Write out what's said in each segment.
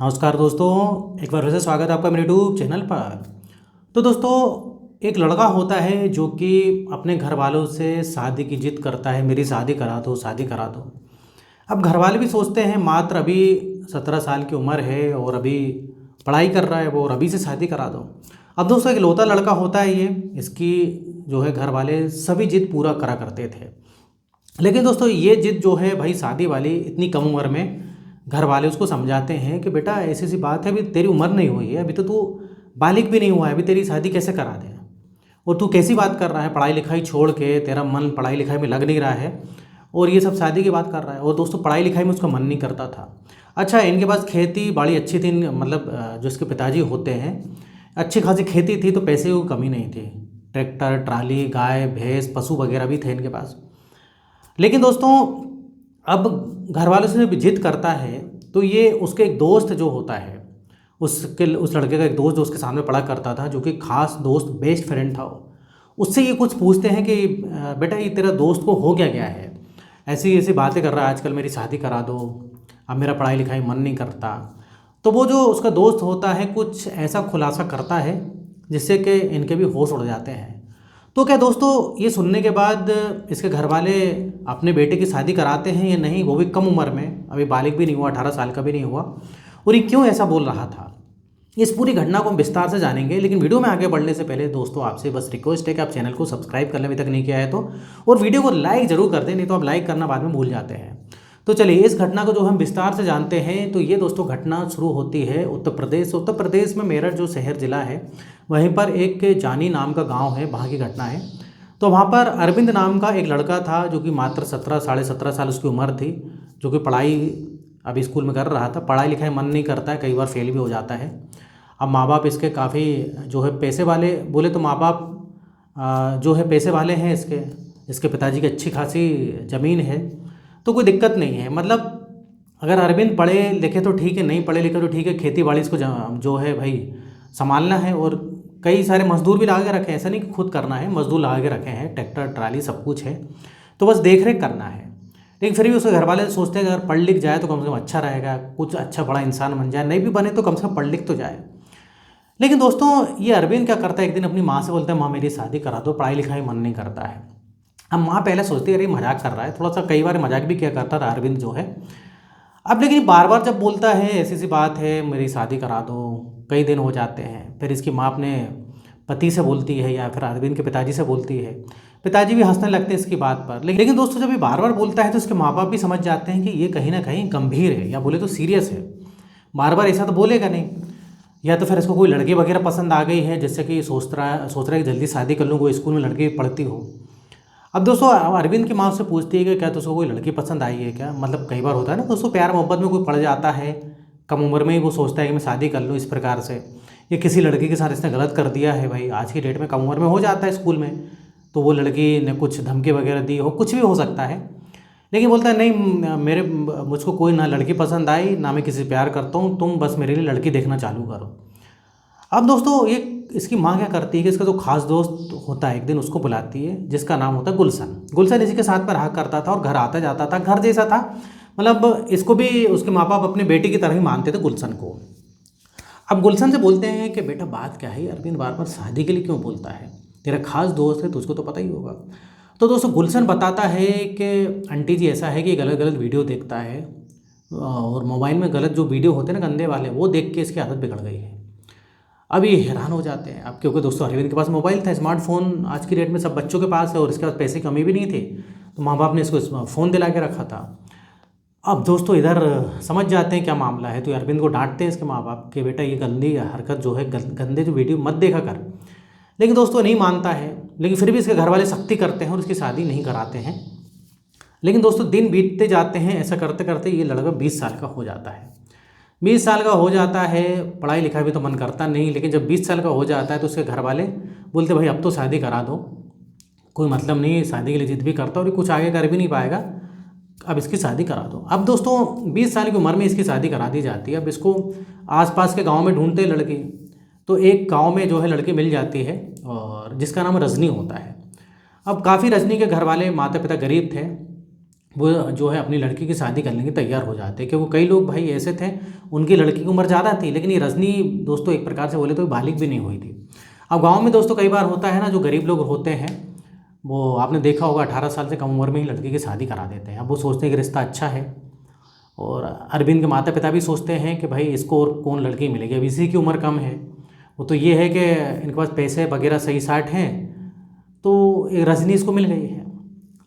नमस्कार दोस्तों। एक बार फिर से स्वागत है आपका मेरे यूट्यूब चैनल पर। तो दोस्तों, एक लड़का होता है जो कि अपने घर वालों से शादी की जिद करता है, मेरी शादी करा दो, शादी करा दो। अब घर वाले भी सोचते हैं मात्र अभी 17 साल की उम्र है और अभी पढ़ाई कर रहा है वो, और अभी से शादी करा दो। अब दोस्तों, एक लौता लड़का होता है ये, इसकी जो है घर वाले सभी जिद पूरा करा करते थे। लेकिन दोस्तों, ये जिद जो है भाई शादी वाली, इतनी कम उम्र में घर वाले उसको समझाते हैं कि बेटा ऐसी सी बात है, अभी तेरी उम्र नहीं हुई है, अभी तो तू बालिग भी नहीं हुआ है, अभी तेरी शादी कैसे करा दें। और तू कैसी बात कर रहा है, पढ़ाई लिखाई छोड़ के तेरा मन पढ़ाई लिखाई में लग नहीं रहा है और ये सब शादी की बात कर रहा है। और दोस्तों, पढ़ाई लिखाई में उसका मन नहीं करता था। अच्छा, इनके पास खेती बाड़ी अच्छी थी, मतलब जो इसके पिताजी होते हैं, अच्छी खासी खेती थी, तो पैसे की कमी नहीं थी। ट्रैक्टर, ट्राली, गाय भैंस, पशु वगैरह भी थे इनके पास। लेकिन दोस्तों, अब घर वालों से जब जिद करता है तो ये उसके एक दोस्त जो होता है, उस लड़के का एक दोस्त जो उसके सामने पढ़ा करता था, जो कि खास दोस्त, बेस्ट फ्रेंड था, उससे ये कुछ पूछते हैं कि बेटा ये तेरा दोस्त को हो क्या गया है, ऐसी ऐसी बातें कर रहा है आजकल, मेरी शादी करा दो, अब मेरा पढ़ाई लिखाई मन नहीं करता। तो वो जो उसका दोस्त होता है कुछ ऐसा खुलासा करता है जिससे कि इनके भी होश उड़ जाते हैं। तो क्या दोस्तों, ये सुनने के बाद इसके घर वाले अपने बेटे की शादी कराते हैं या नहीं, वो भी कम उम्र में, अभी बालिग भी नहीं हुआ, 18 साल का भी नहीं हुआ, और ये क्यों ऐसा बोल रहा था, इस पूरी घटना को हम विस्तार से जानेंगे। लेकिन वीडियो में आगे बढ़ने से पहले दोस्तों, आपसे बस रिक्वेस्ट है कि आप चैनल को सब्सक्राइब कर लें अभी तक नहीं किया है तो, और वीडियो को लाइक जरूर कर दें, नहीं तो आप लाइक करना बाद में भूल जाते हैं। तो चलिए इस घटना को जो हम विस्तार से जानते हैं। तो ये दोस्तों घटना शुरू होती है उत्तर प्रदेश में मेरठ जो शहर ज़िला है, वहीं पर एक जानी नाम का गांव है, वहाँ की घटना है। तो वहाँ पर अरविंद नाम का एक लड़का था जो कि मात्र 17 साढ़े 17 साल उसकी उम्र थी, जो कि पढ़ाई अभी स्कूल में कर रहा था। पढ़ाई लिखाई मन नहीं करता है, कई बार फेल भी हो जाता है। अब माँ बाप इसके काफ़ी जो है पैसे वाले, बोले तो माँ बाप जो है पैसे वाले हैं, इसके इसके पिताजी की अच्छी खासी ज़मीन है, तो कोई दिक्कत नहीं है। मतलब अगर अरविंद पढ़े लिखे तो ठीक है, नहीं पढ़े लिखे तो ठीक है, खेती बाड़ी इसको जो है भाई संभालना है। और कई सारे मजदूर भी लगा के रखे हैं, ऐसा नहीं कि खुद करना है, मजदूर लगा के रखे हैं, ट्रैक्टर ट्राली सब कुछ है, तो बस देख रेख करना है। लेकिन फिर भी उसके घर वाले सोचते हैं कि अगर पढ़ लिख जाए तो कम से कम अच्छा रहेगा, कुछ अच्छा बड़ा इंसान बन जाए, नहीं भी बने तो कम से कम पढ़ लिख तो जाए। लेकिन दोस्तों, ये अरविंद क्या करता है, एक दिन अपनी माँ से बोलता है, माँ मेरी शादी करा दो, पढ़ाई लिखाई मन नहीं करता है। अब माँ पहले सोचती है अरे मजाक कर रहा है, थोड़ा सा कई बार मजाक भी किया करता था अरविंद जो है। अब लेकिन बार बार जब बोलता है ऐसी सी बात है, मेरी शादी करा दो, कई दिन हो जाते हैं, फिर इसकी माँ अपने पति से बोलती है या फिर अरविंद के पिताजी से बोलती है। पिताजी भी हंसने लगते हैं इसकी बात पर। लेकिन दोस्तों, जब ये बार बार बोलता है तो उसके माँ बाप भी समझ जाते हैं कि ये कहीं ना कहीं गंभीर है, या बोले तो सीरियस है, बार बार ऐसा तो बोलेगा नहीं। या तो फिर इसको कोई लड़की वगैरह पसंद आ गई है, जैसे कि सोच रहा है कि जल्दी शादी कर लूँ, कोई स्कूल में लड़की पढ़ती हो। अब दोस्तों, अरविंद की माँ उससे पूछती है कि क्या तुझको कोई लड़की पसंद आई है क्या। मतलब कई बार होता है ना दोस्तों, प्यार मोहब्बत में कोई पड़ जाता है कम उम्र में ही, वो सोचता है कि मैं शादी कर लूँ इस प्रकार से। ये किसी लड़की के साथ इसने गलत कर दिया है, भाई आज की डेट में कम उम्र में हो जाता है स्कूल में, तो वो लड़की ने कुछ धमकी वगैरह दी हो, कुछ भी हो सकता है। लेकिन बोलता है नहीं, मुझको कोई ना लड़की पसंद आई, ना मैं किसी से प्यार करता हूँ, तुम बस मेरे लिए लड़की देखना चालू करो। अब दोस्तों, ये इसकी माँ क्या करती है कि इसका जो खास दोस्त होता है एक दिन उसको बुलाती है, जिसका नाम होता है गुलशन। गुलशन इसी के साथ पर रहा करता था और घर आता जाता था, घर जैसा था। मतलब इसको भी उसके माँ बाप अपने बेटे की तरह ही मानते थे गुलशन को। अब गुलशन से बोलते हैं कि बेटा बात क्या है, अरविंद बार बार शादी के लिए क्यों बोलता है, तेरा खास दोस्त है, तुझको तो पता ही होगा। तो दोस्तों, गुलशन बताता है कि आंटी जी ऐसा है कि गलत गलत वीडियो देखता है, और मोबाइल में गलत जो वीडियो होते हैं ना गंदे वाले, वो देख के इसकी आदत बिगड़ गई है। अब ये हैरान हो जाते हैं, अब क्योंकि दोस्तों अरविंद के पास मोबाइल था, स्मार्टफोन आज की डेट में सब बच्चों के पास है, और इसके पास पैसे की कमी भी नहीं थी, तो माँ बाप ने इसको फ़ोन दिला के रखा था। अब दोस्तों इधर समझ जाते हैं क्या मामला है, तो अरविंद को डांटते हैं इसके माँ बाप कि बेटा ये गंदी हरकत जो है, गंदे जो वीडियो मत देखा कर। लेकिन दोस्तों नहीं मानता है, लेकिन फिर भी इसके घर वाले सख्ती करते हैं और उसकी शादी नहीं कराते हैं। लेकिन दोस्तों दिन बीतते जाते हैं, ऐसा करते करते ये लड़का 20 साल का हो जाता है। 20 साल का हो जाता है, पढ़ाई लिखाई भी तो मन करता नहीं, लेकिन जब 20 साल का हो जाता है तो उसके घर वाले बोलते भाई अब तो शादी करा दो, कोई मतलब नहीं, शादी के लिए जिद भी करता और ये कुछ आगे कर भी नहीं पाएगा, अब इसकी शादी करा दो। अब दोस्तों 20 साल की उम्र में इसकी शादी करा दी जाती है। अब इसको आसपास के गांव में ढूंढते हैं लड़की, तो एक गांव में जो है लड़की मिल जाती है, और जिसका नाम रजनी होता है। अब काफ़ी रजनी के घर वाले माता पिता गरीब थे, वो जो है अपनी लड़की की शादी करने की तैयार हो जाते हैं, क्योंकि कई लोग भाई ऐसे थे उनकी लड़की की उम्र ज़्यादा थी, लेकिन ये रजनी दोस्तों एक प्रकार से बोले तो बालिग भी नहीं हुई थी। अब गाँव में दोस्तों कई बार होता है ना, जो गरीब लोग होते हैं वो आपने देखा होगा 18 साल से कम उम्र में ही लड़की की शादी करा देते हैं। अब वो सोचते हैं कि रिश्ता अच्छा है, और अरविंद के माता पिता भी सोचते हैं कि भाई इसको और कौन लड़की मिलेगी, अब इसी की उम्र कम है। वो तो ये है कि इनके पास पैसे वगैरह सही साठ हैं, तो एक रजनी इसको मिल गई है।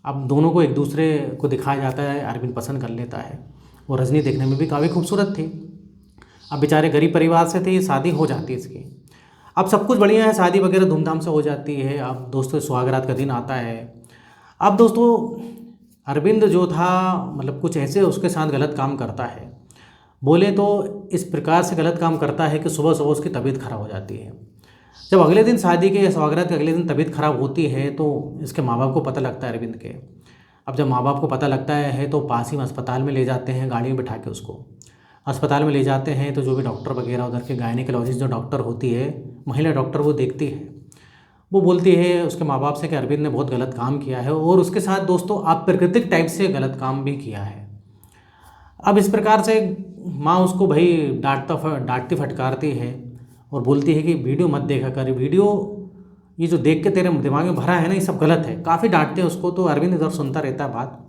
अब दोनों को एक दूसरे को दिखाया जाता है, अरविंद पसंद कर लेता है, और रजनी देखने में भी काफ़ी खूबसूरत थी। अब बेचारे गरीब परिवार से थे, शादी हो जाती है इसकी। अब सब कुछ बढ़िया है, शादी वगैरह धूमधाम से हो जाती है। अब दोस्तों सुहागरात का दिन आता है। अब दोस्तों अरविंद जो था मतलब कुछ ऐसे उसके साथ गलत काम करता है, बोले तो इस प्रकार से गलत काम करता है कि सुबह सुबह उसकी तबीयत खराब हो जाती है। जब अगले दिन शादी के या सुहागरात के अगले दिन तबीयत खराब होती है तो इसके माँ बाप को पता लगता है अरविंद के। अब जब माँ बाप को पता लगता है तो पास ही में अस्पताल में ले जाते हैं, गाड़ी में बिठा के उसको अस्पताल में ले जाते हैं। तो जो भी डॉक्टर वगैरह उधर के गायनिकोलॉजिस्ट जो डॉक्टर होती है, महिला डॉक्टर, वो देखती है, वो बोलती है उसके माँ बाप से कि अरविंद ने बहुत गलत काम किया है, और उसके साथ दोस्तों अप्राकृतिक टाइप से गलत काम भी किया है। अब इस प्रकार से माँ उसको भाई डांटती फटकारती है और बोलती है कि वीडियो मत देखा कर, वीडियो ये जो देख के तेरे दिमाग में भरा है ना, ये सब गलत है। काफ़ी डांटते हैं उसको, तो अरविंद इधर सुनता रहता है बात।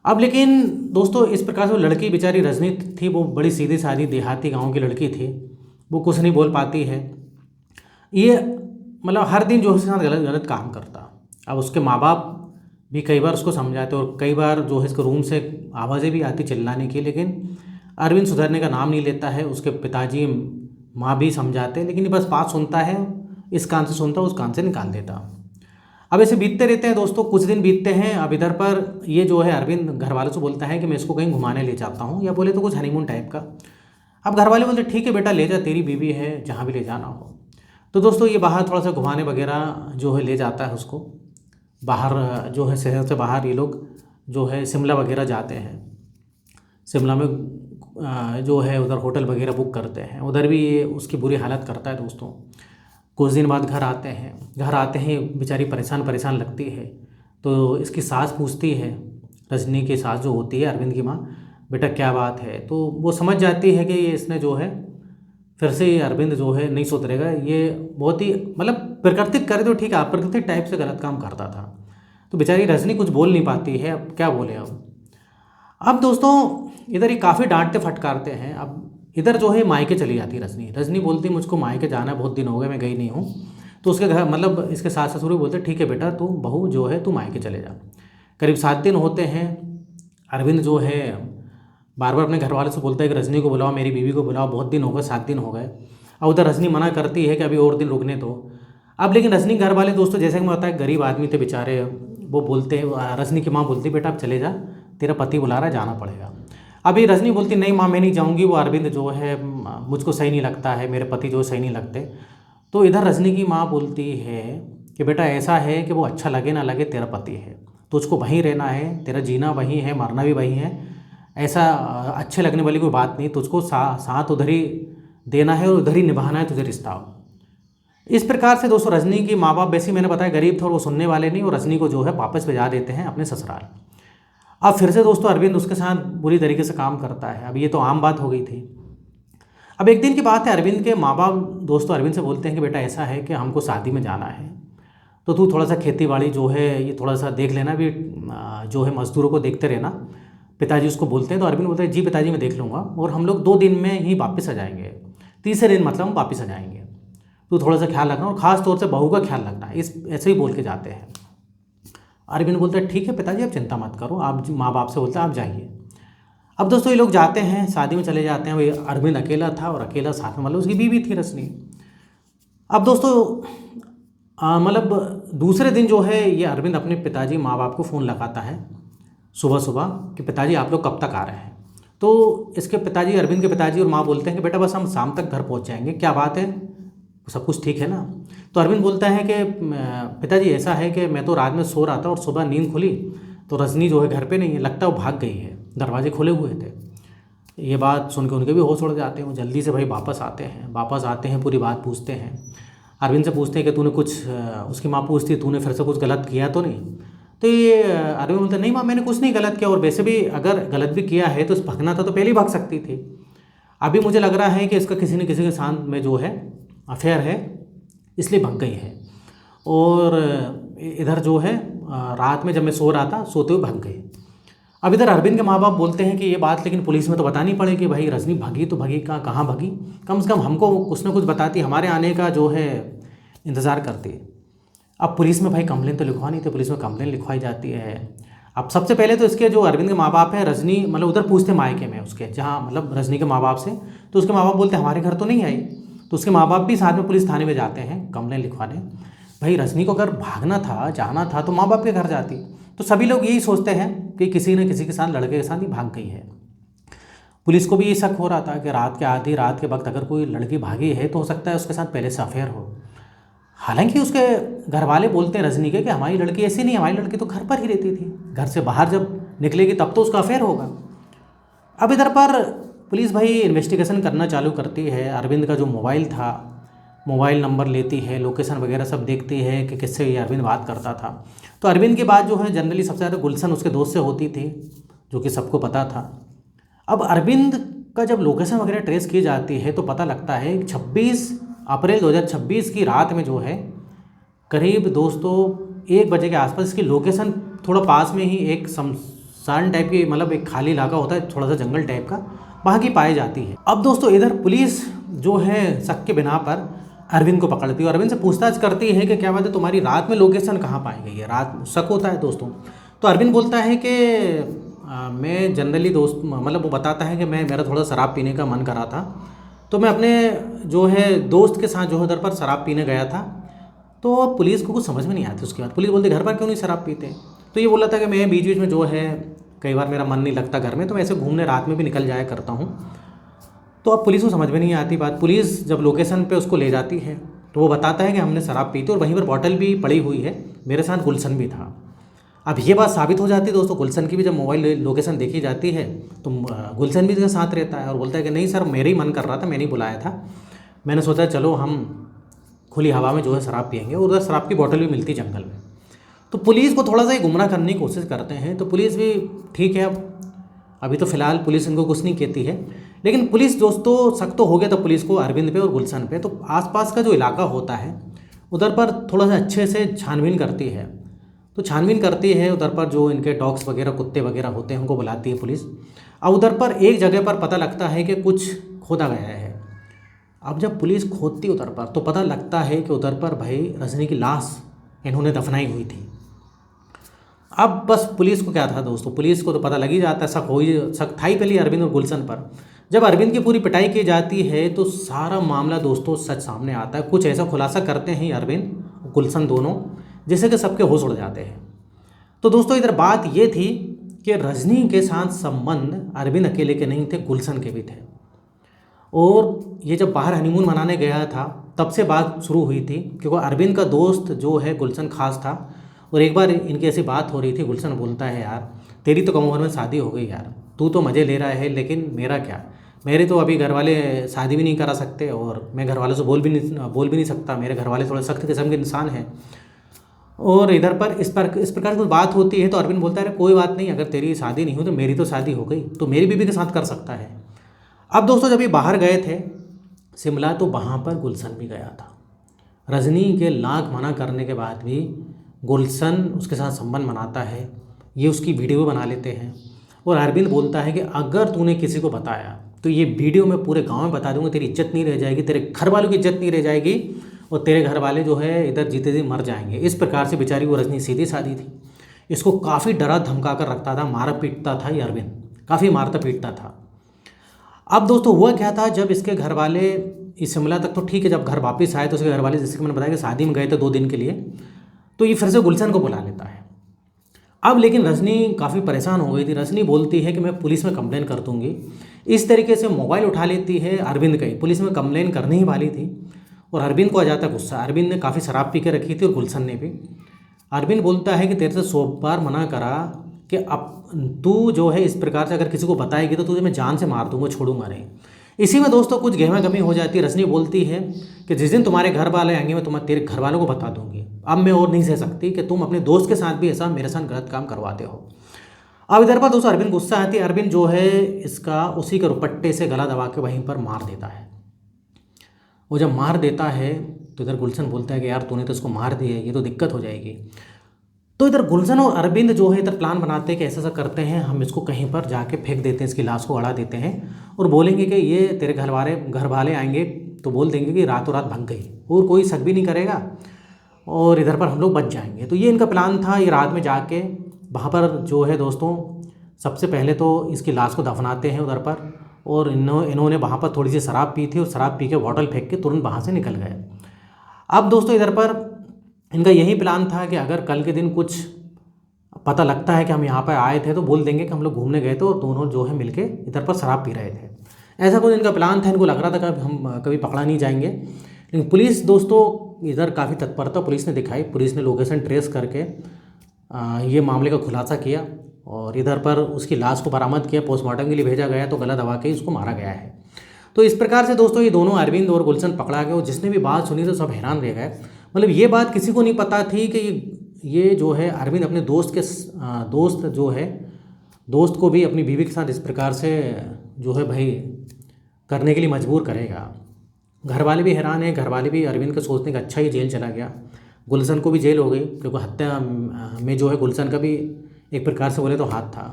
अब लेकिन दोस्तों इस प्रकार से वो लड़की बेचारी रजनी थी, वो बड़ी सीधी सादी देहाती गांव की लड़की थी, वो कुछ नहीं बोल पाती है। ये मतलब हर दिन जो है उसके साथ गलत गलत काम करता। अब उसके माँ बाप भी कई बार उसको समझाते, और कई बार जो है इसके रूम से आवाज़ें भी आती चिल्लाने की, लेकिन अरविंद सुधरने का नाम नहीं लेता है। उसके पिताजी माँ भी समझाते, लेकिन ये बस बात सुनता है, इस कान से सुनता उस कान से निकाल देता। अब ऐसे बीतते रहते हैं दोस्तों, कुछ दिन बीतते हैं। अब इधर पर ये जो है अरविंद घर वालों से बोलता है कि मैं इसको कहीं घुमाने ले जाता हूँ, या बोले तो कुछ हनीमून टाइप का। अब घर वाले बोलते ठीक है बेटा ले जा, तेरी बीवी है, जहाँ भी ले जाना हो। तो दोस्तों ये बाहर थोड़ा सा घुमाने वगैरह जो है ले जाता है उसको, बाहर जो है शहर से बाहर ये लोग जो है शिमला वगैरह जाते हैं। शिमला में जो है उधर होटल वगैरह बुक करते हैं, उधर भी ये उसकी बुरी हालत करता है दोस्तों। कुछ दिन बाद घर आते हैं, घर आते ही बेचारी परेशान परेशान लगती है। तो इसकी सास पूछती है, रजनी की सास जो होती है अरविंद की माँ, बेटा क्या बात है। तो वो समझ जाती है कि ये इसने जो है फिर से ये अरविंद जो है नहीं सुधरेगा, ये बहुत ही मतलब प्राकृतिक करे तो ठीक है, अप्राकृतिक टाइप से गलत काम करता था। तो बेचारी रजनी कुछ बोल नहीं पाती है, अब क्या बोले। अब दोस्तों इधर ये काफ़ी डांटते फटकारते हैं। अब इधर जो है मायके चली जाती है रजनी। रजनी बोलती मुझको मायके जाना है, बहुत दिन हो गए मैं गई नहीं हूँ। तो उसके घर मतलब इसके सास ससुर भी बोलते ठीक है बेटा, तू बहू जो है तू मायके चले जा। करीब 7 दिन होते हैं। अरविंद जो है बार बार अपने घर वाले से बोलता है कि रजनी को बुलाओ, मेरी बीवी को बुलाओ, बहुत दिन हो गए, 7 दिन हो गए। अब उधर रजनी मना करती है कि अभी और दिन रुकने दो। अब लेकिन रजनी घर वाले दोस्तों जैसे कि मैं बताया गरीब आदमी थे बेचारे, वो बोलते हैं, रजनी की माँ बोलती बेटा अब चले जा, तेरा पति बुला रहा है, जाना पड़ेगा। अभी रजनी बोलती नहीं माँ मैं नहीं जाऊँगी, वो अरविंद जो है मुझको सही नहीं लगता है, मेरे पति जो है सही नहीं लगते। तो इधर रजनी की माँ बोलती है कि बेटा ऐसा है कि वो अच्छा लगे ना लगे तेरा पति है, तुझको वहीं रहना है, तेरा जीना वहीं है, मरना भी वहीं है। ऐसा अच्छे लगने वाली कोई बात नहीं, तुझको साथ उधर ही देना है और उधर ही निभाना है तुझे रिश्ता। इस प्रकार से दोस्तों रजनी की माँ बाप वैसे मैंने बताया गरीब थे और वो सुनने वाले नहीं, और रजनी को जो है वापस भेजा देते हैं अपने ससुराल। अब फिर से दोस्तों अरविंद उसके साथ बुरी तरीके से काम करता है। अब ये तो आम बात हो गई थी। अब एक दिन की बात है, अरविंद के माँ बाप दोस्तों अरविंद से बोलते हैं कि बेटा ऐसा है कि हमको शादी में जाना है, तो तू थोड़ा सा खेती बाड़ी जो है ये थोड़ा सा देख लेना, भी जो है मजदूरों को देखते रहना। पिताजी उसको बोलते हैं, तो अरविंद बोलते हैं जी पिताजी मैं देख लूँगा, और हम लोग 2 दिन में ही वापस आ जाएंगे, तीसरे दिन मतलब हम वापस आ जाएंगे, तो थोड़ा सा ख्याल रखना, और ख़ास तौर से बहू का ख्याल रखना। इस ऐसे ही बोल के जाते हैं। अरविंद बोलते हैं ठीक है पिताजी आप चिंता मत करो, आप माँ बाप से बोलते हैं आप जाइए। अब दोस्तों ये लोग जाते हैं, शादी में चले जाते हैं। वही अरविंद अकेला था, और अकेला साथ में मतलब उसकी बीवी थी रजनी। अब दोस्तों मतलब दूसरे दिन जो है ये अरविंद अपने पिताजी माँ बाप को फ़ोन लगाता है सुबह सुबह कि पिताजी आप लोग कब तक आ रहे हैं। तो इसके पिताजी, अरविंद के पिताजी और माँ बोलते हैं कि बेटा बस हम शाम तक घर पहुँच जाएंगे, क्या बात है, सब कुछ ठीक है ना। तो अरविंद बोलता है कि पिताजी ऐसा है कि मैं तो रात में सो रहा था और सुबह नींद खुली तो रजनी जो है घर पे नहीं है, लगता है वो भाग गई है, दरवाजे खुले हुए थे। ये बात सुन के उनके भी होश उड़ जाते हैं, वो जल्दी से भाई वापस आते हैं, पूरी बात पूछते हैं। अरविंद से पूछते हैं कि तूने कुछ, उसकी माँ पूछती है तूने फिर से कुछ गलत किया तो नहीं। तो ये अरविंद बोलते नहीं माँ मैंने कुछ नहीं गलत किया, और वैसे भी अगर गलत भी किया है तो भगना था तो पहले ही भाग सकती थी। अभी मुझे लग रहा है कि इसका किसी न किसी के साथ में जो है अफेयर है, इसलिए भग गई है। और इधर जो है रात में जब मैं सो रहा था, सोते हुए भग गई। अब इधर अरविंद के माँ बाप बोलते हैं कि ये बात लेकिन पुलिस में तो बतानी पड़ेगी, भाई रजनी भगी तो भगी कहाँ भगी, कम से कम हमको कुछ ना कुछ बताती, हमारे आने का जो है इंतज़ार करती। अब पुलिस में भाई कंप्लेन तो लिखवा नहीं थे, पुलिस में कंप्लेन लिखवाई जाती है। अब सबसे पहले तो इसके जो अरविंद के माँ बाप हैं, रजनी मतलब उधर पूछते मायके में उसके, जहाँ मतलब रजनी के माँ बाप से, तो उसके माँ बाप बोलते हमारे घर तो नहीं आई। तो उसके माँ बाप भी साथ में पुलिस थाने में जाते हैं कंप्लेन लिखवाने। भाई रजनी को अगर भागना था, जाना था, तो माँ बाप के घर जाती। तो सभी लोग यही सोचते हैं कि किसी न किसी के साथ, लड़के के साथ ही भाग गई है। पुलिस को भी ये शक हो रहा था कि रात के आधी रात के वक्त अगर कोई लड़की भागी है तो हो सकता है उसके साथ पहले से अफेयर हो। हालांकि उसके घर वाले बोलते हैं रजनी के कि हमारी लड़की ऐसी नहीं, हमारी लड़की तो घर पर ही रहती थी, घर से बाहर जब निकलेगी तब तो उसका अफेयर होगा। अब इधर पर पुलिस भाई इन्वेस्टिगेशन करना चालू करती है। अरविंद का जो मोबाइल था, मोबाइल नंबर लेती है, लोकेशन वगैरह सब देखती है कि किससे ये अरविंद बात करता था। तो अरविंद की बात जो है जनरली सबसे ज़्यादा गुलशन उसके दोस्त से होती थी, जो कि सबको पता था। अब अरविंद का जब लोकेशन वगैरह ट्रेस की जाती है तो पता लगता है 26 अप्रैल 2026 की रात में जो है करीब दोस्तों 1 बजे के आसपास इसकी लोकेशन थोड़ा पास में ही एक शमशान टाइप की, मतलब एक खाली इलाका होता है थोड़ा सा जंगल टाइप का, वहाँ की पाई जाती है। अब दोस्तों इधर पुलिस जो है शक के बिना पर अरविंद को पकड़ती है और अरविंद से पूछताछ करती है कि क्या बात है तुम्हारी रात में लोकेशन कहाँ पाई गई है, रात शक होता है दोस्तों। तो अरविंद बोलता है कि मैं जनरली दोस्त मतलब वो बताता है कि मेरा थोड़ा शराब पीने का मन करा था, तो मैं अपने जो है दोस्त के साथ जो है उधर पर शराब पीने गया था। तो पुलिस को कुछ समझ में नहीं आती। उसके बाद पुलिस बोलती घर पर क्यों नहीं शराब पीते। तो ये बोला था कि मैं बीच बीच में जो है कई बार मेरा मन नहीं लगता घर में, तो मैं ऐसे घूमने रात में भी निकल जाया करता हूँ। तो अब पुलिस को समझ में नहीं आती बात। पुलिस जब लोकेशन पे उसको ले जाती है तो वो बताता है कि हमने शराब पी थी और वहीं पर बॉटल भी पड़ी हुई है, मेरे साथ गुलशन भी था। अब ये बात साबित हो जाती है दोस्तों, गुलशन की भी जब मोबाइल लोकेशन देखी जाती है तो गुलशन भी इसके साथ रहता है और बोलता है कि नहीं सर मेरे ही मन कर रहा था, मैंने ही बुलाया था, मैंने सोचा चलो हम खुली हवा में जो है शराब पियेंगे, और उधर शराब की बोतल भी मिलती जंगल में। तो पुलिस को थोड़ा सा ही गुमराह करने की कोशिश करते हैं। तो पुलिस भी ठीक है, अब अभी तो फिलहाल पुलिस इनको कुछ नहीं कहती है, लेकिन पुलिस दोस्तों शक तो हो गया था पुलिस को अरविंद पे और गुलशन पे। तो आसपास का जो इलाका होता है उधर पर थोड़ा सा अच्छे से छानबीन करती है। तो छानबीन करती है उधर पर जो इनके डॉग्स वगैरह कुत्ते वगैरह होते हैं उनको बुलाती है पुलिस। अब उधर पर एक जगह पर पता लगता है कि कुछ खोदा गया है। अब जब पुलिस खोदती उधर पर तो पता लगता है कि उधर पर भाई रजनी की लाश इन्होंने दफनाई हुई थी। अब बस पुलिस को क्या था दोस्तों, पुलिस को तो पता लग ही जाता है, शक था ही पहले अरविंद और गुलशन पर। जब अरविंद की पूरी पिटाई की जाती है तो सारा मामला दोस्तों सच सामने आता है। कुछ ऐसा खुलासा करते हैं अरविंद और गुलशन दोनों जिससे कि सबके होश उड़ जाते हैं। तो दोस्तों इधर बात ये थी कि रजनी के साथ संबंध अरविंद अकेले के नहीं थे, गुलशन के भी थे। और ये जब बाहर हनीमून मनाने गया था तब से बात शुरू हुई थी, क्योंकि अरविंद का दोस्त जो है गुलशन खास था। और एक बार इनकी ऐसी बात हो रही थी, गुलशन बोलता है यार तेरी तो कम उम्र में शादी हो गई यार, तू तो मज़े ले रहा है लेकिन मेरा क्या, मेरे तो अभी घर वाले शादी भी नहीं करा सकते और मैं घर वालों से बोल भी नहीं सकता, मेरे घर वाले थोड़े सख्त किस्म के इंसान हैं। और इधर पर इस प्रकार की बात होती है तो अरविंद बोलता है अरे कोई बात नहीं, अगर तेरी शादी नहीं हुई तो मेरी तो शादी हो गई, तो मेरी बीवी के साथ कर सकता है। अब दोस्तों जब ये बाहर गए थे शिमला तो वहाँ पर गुलशन भी गया था। रजनी के लाख मना करने के बाद भी गुलशन उसके साथ संबंध बनाता है, ये उसकी वीडियो बना लेते हैं। और अरविंद बोलता है कि अगर तूने किसी को बताया तो ये वीडियो मैं पूरे गांव में बता दूंगा, तेरी इज्जत नहीं रह जाएगी, तेरे घर वालों की इज्जत नहीं रह जाएगी और तेरे घर वाले जो है इधर जीते जी मर जाएंगे। इस प्रकार से बेचारी वो रजनी सीधी सादी थी, इसको काफ़ी डरा धमका कर रखता था, मारा पीटता था ये अरविंद, काफ़ी मारता पीटता था। अब दोस्तों हुआ क्या था, जब इसके घर वाले इस शिमला तक तो ठीक है, जब घर वापस आए तो उसके घर वाले जैसे कि मैंने बताया कि शादी में गए थे 2 दिन के लिए, तो ये फिर से गुलशन को बुला लेता है। अब लेकिन रजनी काफ़ी परेशान हो गई थी। रजनी बोलती है कि मैं पुलिस में कंप्लेन कर दूंगी। इस तरीके से मोबाइल उठा लेती है अरविंद का ही, पुलिस में कंप्लेन करने ही वाली थी और अरविंद को आ जाता है गुस्सा। अरविंद ने काफ़ी शराब पी के रखी थी और गुलशन ने भी। अरविंद बोलता है कि तेरे से 100 बार मना करा कि अब तू जो है इस प्रकार से अगर किसी को बताएगी तो तुझे मैं जान से मार दूंगा, छोड़ूंगा नहीं। इसी में दोस्तों कुछ गहमा गमी हो जाती है। रजनी बोलती है कि जिस दिन तुम्हारे घर वाले आएंगे मैं तेरे घर वालों को बता दूंगी, अब मैं और नहीं सह सकती कि तुम अपने दोस्त के साथ भी ऐसा मेरे साथ गलत काम करवाते हो। अब इधर पर दोस्तों अरविंद गुस्सा आती है। अरविंद जो है इसका उसी के रुपट्टे से गला दबा के वहीं पर मार देता है। वो जब मार देता है तो इधर गुलशन बोलता है कि यार तूने तो इसको मार दिया, ये तो दिक्कत हो जाएगी। तो इधर गुलशन और अरविंद जो है इधर प्लान बनाते हैं कि ऐसा ऐसा करते हैं, हम इसको कहीं पर जाके फेंक देते हैं, इसकी लाश को अड़ा देते हैं और बोलेंगे कि ये तेरे घर वाले आएंगे तो बोल देंगे कि रातों रात भाग गई और कोई शक भी नहीं करेगा और इधर पर हम लोग बच जाएंगे। तो ये इनका प्लान था। ये रात में जाके वहाँ पर जो है दोस्तों सबसे पहले तो इसकी लाश को दफनाते हैं उधर पर, और इन्होंने वहाँ पर थोड़ी सी शराब पी थी और शराब पी के बॉटल फेंक के तुरंत वहाँ से निकल गए। अब दोस्तों इधर पर इनका यही प्लान था कि अगर कल के दिन कुछ पता लगता है कि हम यहाँ पर आए थे तो बोल देंगे कि हम लोग घूमने गए थे और दोनों जो है मिलके इधर पर शराब पी रहे थे। ऐसा कुछ इनका प्लान था। इनको लग रहा था कि हम कभी पकड़ा नहीं जाएंगे, लेकिन पुलिस दोस्तों इधर काफ़ी तत्परता पुलिस ने दिखाई। पुलिस ने लोकेशन ट्रेस करके ये मामले का खुलासा किया और इधर पर उसकी लाश को बरामद किया, पोस्टमार्टम के लिए भेजा गया तो गला दबा के इसको मारा गया है। तो इस प्रकार से दोस्तों ये दोनों अरविंद और गुलशन पकड़ा गए और जिसने भी बात सुनी तो सब हैरान रह गए। मतलब ये बात किसी को नहीं पता थी कि ये जो है अरविंद अपने दोस्त को भी अपनी बीवी के साथ इस प्रकार से जो है भाई करने के लिए मजबूर करेगा। घर वाले भी हैरान हैं। घर वाले भी अरविंद का सोचने का अच्छा ही जेल चला गया, गुलशन को भी जेल हो गई क्योंकि हत्या में जो है गुलशन का भी एक प्रकार से बोले तो हाथ था।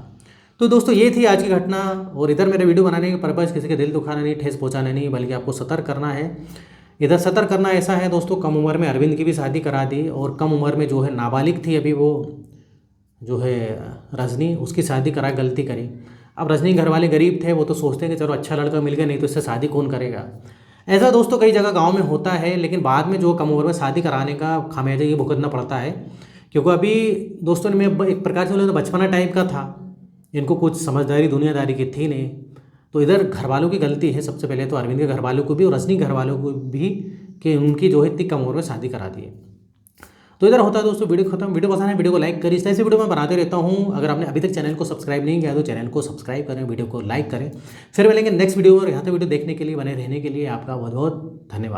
तो दोस्तों ये थी आज की घटना। और इधर मेरे वीडियो बनाने का पर्पज़ किसी के दिल दुखाना नहीं, ठेस पहुंचाना नहीं, बल्कि आपको सतर्क करना है। इधर सतर्क करना ऐसा है दोस्तों, कम उम्र में अरविंद की भी शादी करा दी और कम उम्र में जो है नाबालिग थी अभी वो जो है रजनी, उसकी शादी करा, गलती करी। अब रजनी घर वाले गरीब थे, वो तो सोचते हैं कि चलो अच्छा लड़का मिल गया, नहीं तो इससे शादी कौन करेगा। ऐसा दोस्तों कई जगह गांव में होता है, लेकिन बाद में जो कम उम्र में शादी कराने का खामियाजा ये भुगतना पड़ता है। क्योंकि अभी दोस्तों में एक प्रकार से बोले तो बचपना टाइप का था, इनको कुछ समझदारी दुनियादारी की थी नहीं। तो इधर घर वालों की गलती है सबसे पहले तो, अरविंद के घर वालों को भी और रजनी घर वालों को भी, कि उनकी जो है इतनी कम उम्र में शादी करा दी है। तो इधर होता है दोस्तों वीडियो खत्म। वीडियो पसंद है वीडियो को लाइक करें, इस तरह से वीडियो मैं बनाते रहता हूँ। अगर आपने अभी तक चैनल को सब्सक्राइब नहीं किया तो चैनल को सब्सक्राइब करें, वीडियो को लाइक करें। फिर मिलेंगे नेक्स्ट वीडियो। और यहाँ तक वीडियो देखने के लिए, बने रहने के लिए आपका बहुत बहुत धन्यवाद।